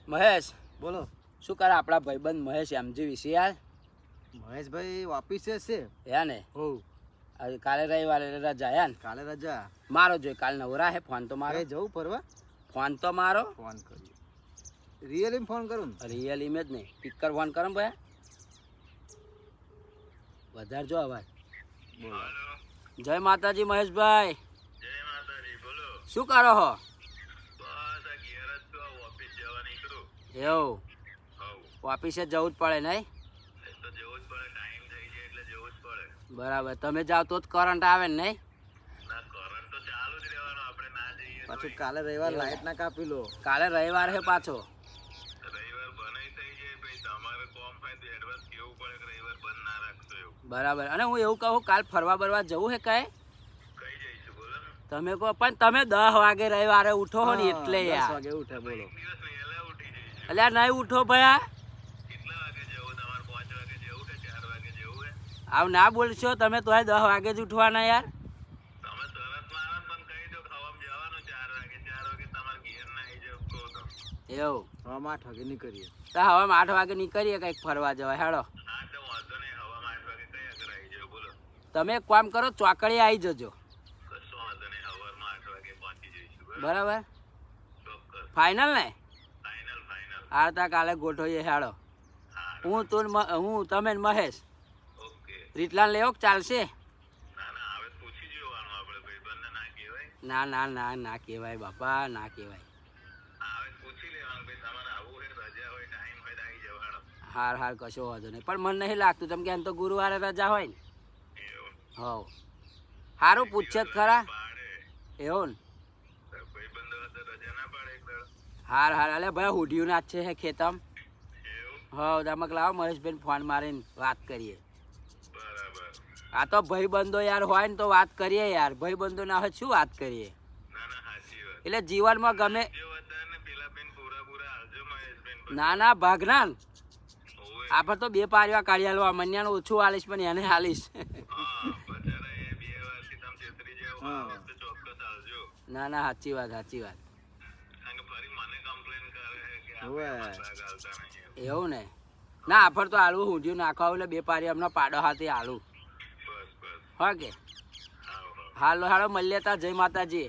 મહેશ બોલો. શું કરે આપણા ભાઈબંધ મહેશ એમજી વિશે યાર? મહેશભાઈ ઓફિસે છે. યા ને હો કાલે રવિવારે રજા યા ને? કાલે રજા. મારો જોઈ કાલ નવરા હે ફોન તો મારો. જવું ફરવા? ફોન તો મારો. ફોન કરીએ. રિયલી ફોન કરું ને? રિયલી મેં જ નહીં સ્પીકર ફોન કરો ભાઈ. વધારે જો અવાજ. બોલો. જય માતાજી મહેશભાઈ. જય માતાજી. બોલો. શું કરો હો? બસ આ ઘેર જ તો ઓફિસ જવા નીકળું. એવું હવ ઓફિસે જવું જ પડે નહીં? એ તો જવું જ પડે, ટાઈમ થઈ જાય એટલે જવું જ પડે. બરાબર. તમે જાઓ તો જ કરંટ આવે ને નહીં? ના કરંટ તો ચાલુ જ રહેવાનો, આપણે ના જઈએ પાછું કાલે રવિવાર લાઈટ ના કાપી લો. કાલે રવિવાર છે પાછો. રવિવાર બનાઈ થઈ જાય ભાઈ, તમારે કોમ હોય તો એડવાન્સ કેવું પડે કે રવિવાર બંધ ના રાખશો એવું. બરાબર. અને હું એવું કહું કાલ ફરવા બરવા જવું હે કઈ? કઈ જઈશું બોલો ને? તમે કહો પણ તમે 10 વાગે રવિવારે ઉઠો હો ને એટલે 10 યાર. વાગે ઉઠે બોલો. દિવસ વહેલા ઉઠી જઈશું. એટલે નહીં ઉઠો ભયા. કેટલા વાગે જવું તમારે? 5 વાગે જવું કે 4 વાગે જવું હે? આવ ના બોલશો તમે તો 10 વાગે જ ઉઠવાના યાર. તમે તરત મારા મને કહી દો ખાવામાં જવાનું 4 વાગે. 4 વાગે તમારે ઘેર ના આવી જાવ કહો તો. એવું હવે 8 વાગે નીકળીએ. તો હવે 8 વાગે નીકળીએ કંઈક ફરવા જવા હેડો. હા તો વાંધો નહીં, હવામાં 8 વાગે કઈ આગળ આવી જાવ બોલો. તમે એક કામ કરો ચોકડીએ આવી જજો. કશો વાંધો નહીં, હવારમાં 8 વાગે પહોંચી જઈશું બરાબર? ચોક્કસ. ફાઇનલ ને? ફાઇનલ. આવતા કાલે ગોઠવીએ હેડો. હું તું તમે ને મહેશ. ઓકે. રીટલાન લેવો કે ચાલશે? ના ના, હવે પૂછી જોવાનું આપણે ભાઈબંધને ના કહેવાય. ના ના ના ના કહેવાય બાપા, ના કહેવાય. હવે પૂછી લેવાનું ભાઈ, તમારે આવું હોય રજા હોય ટાઈમ હોય તો આવી જાવ હેડો. હાર હાર કશો વાંધો નહીં. પણ મને નહીં લાગતું તમે કે એમ તો ગુરુવારે રજા હોય ને. એવું. હવ સારું પૂછશે જ ખરા. પાડે એવું ને? તો ભાઈબંધો હતો રજા ના પાડે એક દાડો. હાર હાર. અલે ભાઈ હુડિયું ના છે હે ખેતમ. એવું. હવ તમે લાવો મહેશભાઈ ફોન મારીને વાત કરીએ. બરાબર. આ તો ભાઈબંધો યાર હોય ને તો વાત કરીએ યાર. ભાઈબંધો ના હોય શું વાત કરીએ? ના ના, સાચી વાત. એટલે જીવનમાં ગમે. જે વધારે ને પેલા બેન પૂરા હાલજો મહેશબેન. ના ના ભાગનાન ઓવે. આપણે તો 2 પારિયા કાઢી હાલવા. મન્યાનું ઓછું હાલીશ પણ એને હાલીશ. હા બચારા એ 2 વારથી તમે છેતરી જાવ આ વખતે ચોક્કસ હાલજો. ના ના સાચી વાત સાચી વાત. કારણ કે ફરી મને કમ્પ્લેન કરે છે કે ઓવે. આપણે ભાગ હાલતા નહીં. એવું ને? ના આફર તો હાલવું હુંડ્યું નાખવા એટલે 2 પારિયા હમણાં પાડો હાથે હાલું. બસ બસ. હા કે આવો. હાલો હાલો મળીએ તા. જય માતાજી.